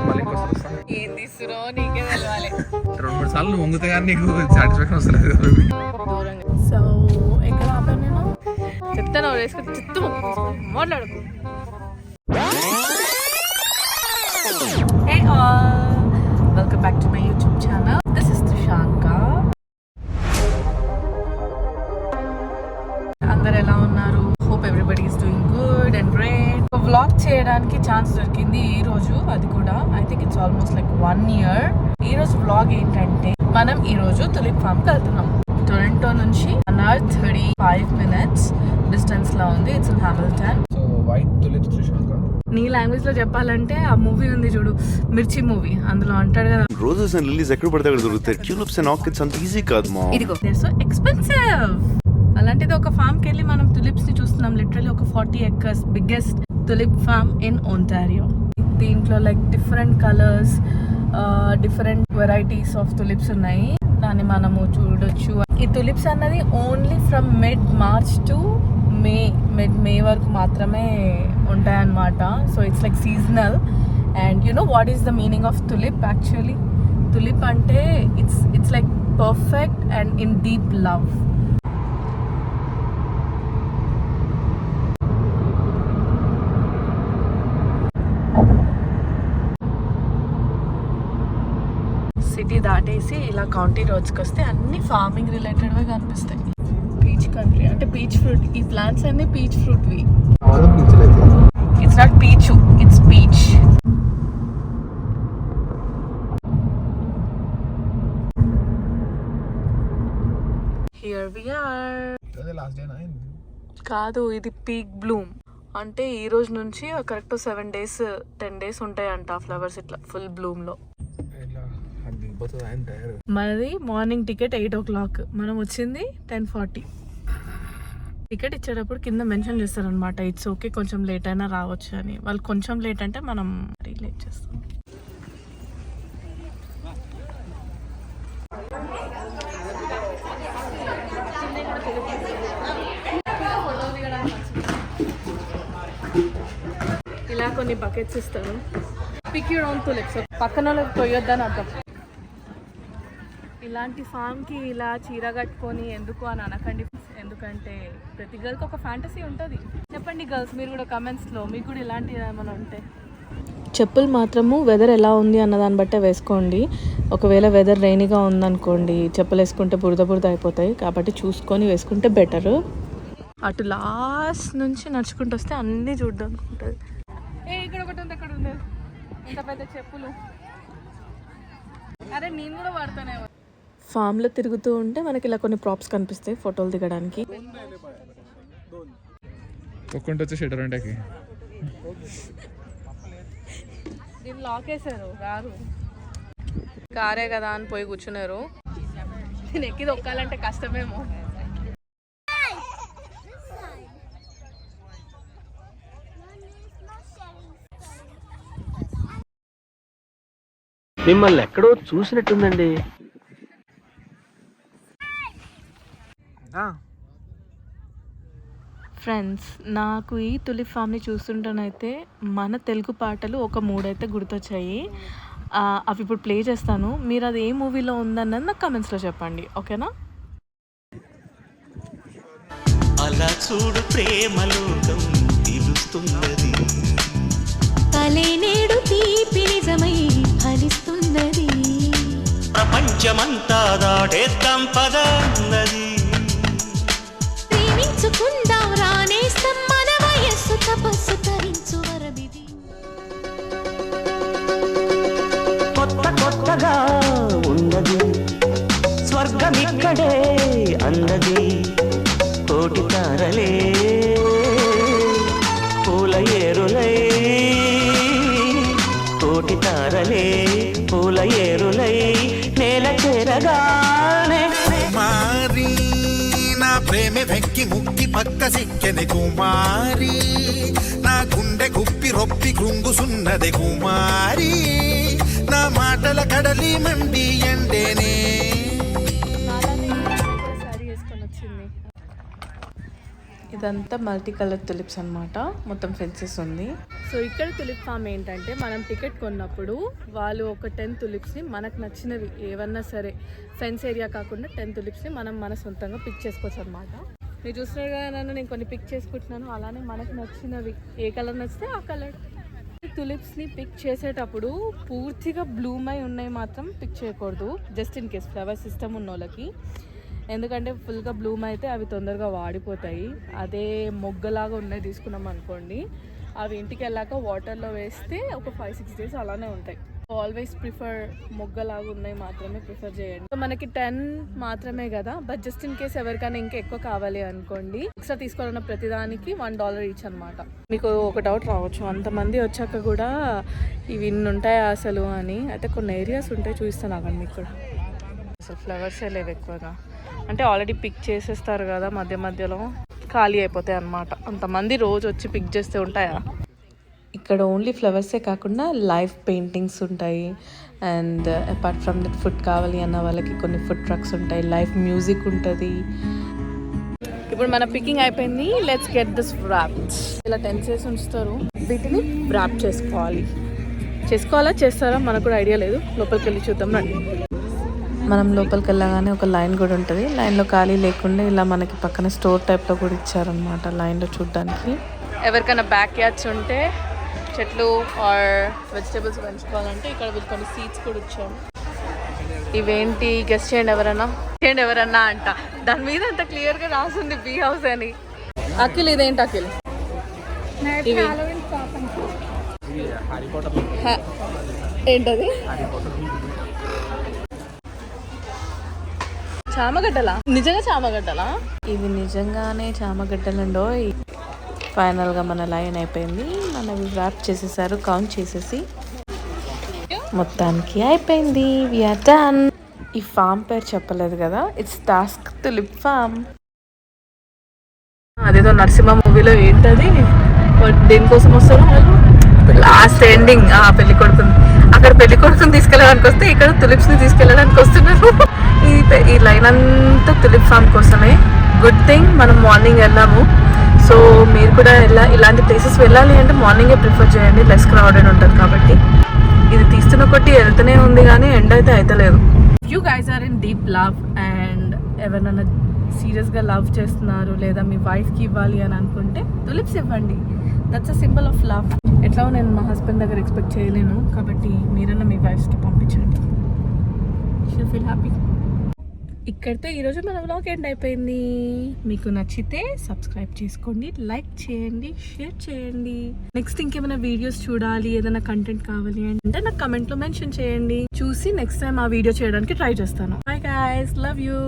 మళ్ళీ ఇంకోసారి వస్తాను. ఏం తీసుకురో నీకే తెలవాలి. 2-3 సార్లు నువ్వు వంగితే కానీ నీకు సాటిస్ఫాక్షన్ వస్తలేదు. సో ఎక్కడ ఆపాను నేను? చెప్తాను వేసుకొని చెప్తూ మాట్లాడుకో. Hey all, welcome back to my YouTube channel. This is Trishanka. అందరు ఎలా ఉన్నారు? Hope everybody is doing good and great. ఒక వ్లాగ్ చేయడానికి ఛాన్స్ దొరికింది ఈ రోజు. అది కూడా I think it's almost like 1 year. ఈ రోజు వ్లాగ్ ఏంటంటే మనం ఈ రోజు తులిప్ ఫామ్ కి వెళ్తున్నాం. టొరంటో నుంచి 1 hour 35 minutes డిస్టెన్స్ లో ఉంది. It's in Hamilton. So white tulips Trishanka. నీ లాంగ్వేజ్ లో చెప్పాలంటే ఆ మూవీ ఉంది చూడు, మిర్చి మూవీ, అందులో అంటాడు కదా, రోజెస్ అండ్ లిలీస్ ఎక్కడ పడితే అక్కడ దొరుకుతాయి, ట్యూలిప్స్ అండ్ ఆర్కిడ్స్ అంత ఈజీ కాదు మా. ఇదిగో సో ఎక్స్పెన్సివ్. అలాంటిది ఒక ఫామ్ కి వెళ్ళి మనం తులిప్స్ ని చూస్తున్నాం. లిటరలీ ఒక 40 acres biggest tulip farm in Ontario. దీంట్లో like different colours, different varieties of tulips ఉన్నాయి. దాన్ని మనము చూడొచ్చు. ఈ తులిప్స్ అన్నది only from mid March to May వరకు మాత్రమే ఉంటాయన్నమాట. So it's like seasonal. And you know what is the meaning of tulip actually? Tulip అంటే it's like perfect and in deep love. City దాటేసి ఇలా కౌంటీ రోడ్స్కి వస్తే అన్ని ఫార్మింగ్ రిలేటెడ్గా కనిపిస్తాయి. పీచ్ కంట్రీ అంటే పీచ్ ఫ్రూట్. ఈ ప్లాంట్స్ అన్ని పీచ్ ఫ్రూట్వి. ఇట్స్ నాట్ పీచు, it's peach. Here we are. కాదు, ఇది పీక్ బ్లూమ్. అంటే ఈ రోజు నుంచి కరెక్ట్ 7 days 10 days ఉంటాయంట ఫ్లవర్స్ ఇట్లా ఫుల్ బ్లూమ్ లో. మనది మార్నింగ్ టికెట్ 8 o'clock, మనం వచ్చింది 10:40. టికెట్ ఇచ్చేటప్పుడు కింద మెన్షన్ చేస్తారనమాట, ఇట్స్ ఓకే కొంచెం లేట్ అయినా రావచ్చు అని. వాళ్ళు కొంచెం లేట్ అంటే మనం లేట్ చేస్తాం. ఇలా కొన్ని బకెట్స్ ఇస్తారు. Pick your own tulips. పక్కన వాళ్ళకి పోయొద్దని అర్థం. ఇలాంటి ఫామ్కి ఇలా చీర కట్టుకొని ఎందుకు అని అనకండి. ఎందుకంటే ప్రతి గర్ల్కి ఒక ఫ్యాంటసీ ఉంటుంది. చెప్పండి గర్ల్స్, మీరు కూడా కమెంట్స్లో మీకు కూడా ఇలాంటి ఏమైనా ఉంటే. చెప్పులు మాత్రము వెదర్ ఎలా ఉంది అన్న దాన్ని బట్టే వేసుకోండి. ఒకవేళ వెదర్ రైనీగా ఉందనుకోండి, చెప్పులు వేసుకుంటే బురద అయిపోతాయి. కాబట్టి చూసుకొని వేసుకుంటే బెటరు. అటు లాస్ట్ నుంచి నడుచుకుంటూ వస్తే అన్నీ చూడడానికి ఉంటుంది. ఇక్కడ ఒకటి ఉంది, అక్కడ ఉంది. ఎంత పెద్ద చెప్పులు. అరే నేను కూడా వాడతానే. ఫామ్లో తిరుగుతూ ఉంటే మనకి ఇలా కొన్ని ప్రాప్స్ కనిపిస్తాయి ఫోటోలు దిగడానికి. దీన్ని లాక్ వేసారు, రారు. కారే కదా అని పోయి కూర్చున్నారు. నేను ఎక్కి దొక్కాలంటే కష్టమేమో. మిమ్మల్ని ఎక్కడో చూసినట్టుందండి. ఫ్రెండ్స్, నాకు ఈ తులిప్ ఫామ్ని చూస్తుంటేనైతే మన తెలుగు పాటలు ఒక 3 అయితే గుర్తొచ్చాయి. అవి ఇప్పుడు ప్లే చేస్తాను. మీరు అది ఏ మూవీలో ఉందన్నది నాకు కమెంట్స్లో చెప్పండి, ఓకేనా? అలా చూడు ప్రేమలోకం తెలుస్తున్నది, నేడు తీపి నిజమై ఫలిస్తున్నది, ప్రపంచమంతా దాటేద్దాం పదన్నది, ప్రేమించుకుందాం రానేస్తాం మన వయస్సు తపస్సు తరించు వరమిది. కొత్తగా ఉన్నది స్వర్గం ఇక్కడే అన్నది, కోటి తారలే పూల ఏరులై, కోటి తారలే పూల ఏరులై నేల చేరగానే. కుమారి నా ప్రేమ వెక్కి ముక్కి పక్క సిక్కెని కుమారి, నా గుండె గుప్పి రొప్పి కృంగుసున్నది కుమారి, నా మాటల కడలి మండి ఎండేనే. ఇదంతా మల్టీ కలర్ తులిప్స్ అన్నమాట. మొత్తం ఫెన్సెస్ ఉంది. సో ఇక్కడ తులిప్ ఫామ్ ఏంటంటే మనం టికెట్ కొన్నప్పుడు వాళ్ళు ఒక 10 తులిప్స్ని మనకు నచ్చినవి ఏవన్నా సరే ఫెన్స్ ఏరియా కాకుండా 10 తులిప్స్ని మనం మన సొంతంగా పిక్ చేసుకోవచ్చు అనమాట. మీరు చూస్తున్నారు కదా నన్ను నేను కొన్ని పిక్ చేసుకుంటున్నాను. అలానే మనకు నచ్చినవి ఏ కలర్ నచ్చితే ఆ కలర్. తులిప్స్ని పిక్ చేసేటప్పుడు పూర్తిగా బ్లూమ్ అయి ఉన్నాయి మాత్రం పిక్ చేయకూడదు. Just in case flower system ఉన్న వాళ్ళకి. ఎందుకంటే ఫుల్గా బ్లూమ్ అయితే అవి తొందరగా వాడిపోతాయి. అదే మొగ్గలాగా ఉన్నాయి తీసుకున్నాం అనుకోండి, అవి ఇంటికి వెళ్ళాక వాటర్లో వేస్తే ఒక 5-6 days అలానే ఉంటాయి. ఆల్వేస్ ప్రిఫర్ మొగ్గలాగా ఉన్నాయి మాత్రమే ప్రిఫర్ చేయండి. సో మనకి 10 మాత్రమే కదా, బట్ జస్ట్ ఇన్ కేస్ ఎవరికైనా ఇంకా ఎక్కువ కావాలి అనుకోండి, ఎక్స్ట్రా తీసుకోవాలన్న ప్రతిదానికి $1 ఈచ్ అనమాట. మీకు ఒక డౌట్ రావచ్చు, అంతమంది వచ్చాక కూడా ఇవి ఇన్ని ఉంటాయా అసలు అని. అయితే కొన్ని ఏరియాస్ ఉంటాయి, చూపిస్తాను అక్కడ మీకు కూడా. అసలు ఫ్లవర్సే లేవు ఎక్కువగా, అంటే ఆల్రెడీ పిక్ చేసేస్తారు కదా, మధ్య మధ్యలో ఖాళీ అయిపోతాయి అన్నమాట. అంతమంది రోజు వచ్చి పిక్ చేస్తే ఉంటాయా? ఇక్కడ ఓన్లీ ఫ్లవర్సే కాకుండా లైవ్ పెయింటింగ్స్ ఉంటాయి. And apart from that food కావాలి అన్న వాళ్ళకి కొన్ని ఫుడ్ ట్రక్స్ ఉంటాయి, లైవ్ మ్యూజిక్ ఉంటుంది. ఇప్పుడు మన పికింగ్ అయిపోయింది. Let's get this wrapped. ఇలా 10 days ఉంచుతారు, వీటిని వ్రాప్ చేసుకోవాలా చేస్తారా మనకు కూడా ఐడియా లేదు. లోపలికి వెళ్ళి చూద్దాం రండి. మనం లోపలికి వెళ్ళగానే ఒక లైన్ కూడా ఉంటుంది. లైన్లో ఖాళీ లేకుండా ఇలా మనకి పక్కన స్టోర్ టైప్లో కూడా ఇచ్చారనమాట లైన్లో చూడడానికి. ఎవరికైనా బ్యాక్ యార్డ్స్ ఉంటే చెట్లు ఆర్ వెజిటేబుల్స్ పెంచుకోవాలంటే ఇక్కడ వీళ్ళు కొన్ని సీడ్స్ కూడా ఇచ్చాము. ఇవేంటి గెస్ట్ చేయండి ఎవరన్నా అంట. దాని మీద అంత క్లియర్గా రాసింది బీ హౌస్ అని. అఖిల్ ఇదేంటి అఖిల్? ఇవి ఏంటది? చామగడ్డలా? నిజంగా చామగడ్డలా? ఇవి నిజంగానే చామగడ్డలండో. ఫైనల్గా మన లైన్ అయిపోయింది. మనవి వ్రాప్ చేసేసారు కౌంట్ చేసేసి. మొత్తానికి అయిపోయింది. We are done. ఈ ఫామ్ పేరు చెప్పలేదు కదా, ఇట్స్ టాస్క్ తులిప్ ఫామ్. అదేదో నరసింహ మూవీలో ఏంటది, దేనికోసం వస్తారు లాస్ట్ ఎండింగ్, పెళ్లి కొడుకుని అక్కడ పెళ్లి కొడుకుని తీసుకెళ్ళడానికి వస్తే ఇక్కడ తులిప్స్ ని తీసుకెళ్ళడానికి వస్తున్నారు. ఈ లైన్ అంతా తులిప్ ఫామ్ కోసమే. గుడ్ థింగ్ మనం మార్నింగ్ వెళ్ళాము. సో మీరు కూడా ఇలాంటి ప్లేసెస్ వెళ్ళాలి అంటే మార్నింగే ప్రిఫర్ చేయండి, లెస్ క్రౌడెడ్ ఉంటుంది కాబట్టి. ఇది తీస్తున్న కొట్టి వెళ్తూనే ఉంది కానీ ఎండ్ అయితే అయితలేదు. You guys are in deep love and ఎవరైనా సీరియస్గా లవ్ చేస్తున్నారు లేదా మీ వైఫ్కి ఇవ్వాలి అని అనుకుంటే తులిప్స్ ఇవ్వండి. That's a symbol of love. ఎట్లా నేను మా హస్బెండ్ దగ్గర ఎక్స్పెక్ట్ చేయలేను కాబట్టి మీరన్నా మీ వైఫ్స్కి పంపించండి. She'll feel happy. ఇక్కడితో ఈరోజు మన వ్లాగ్ ఎండ్ అయిపోయింది. మీకు నచ్చితే సబ్స్క్రైబ్ చేసుకోండి, లైక్ చేయండి, షేర్ చేయండి. నెక్స్ట్ ఇంకేమైనా వీడియోస్ చూడాలి, ఏదైనా కంటెంట్ కావాలి అంటే నాకు కమెంట్లో మెన్షన్ చేయండి. చూసి నెక్స్ట్ టైం ఆ వీడియో చేయడానికి ట్రై చేస్తాను. Bye guys, love you.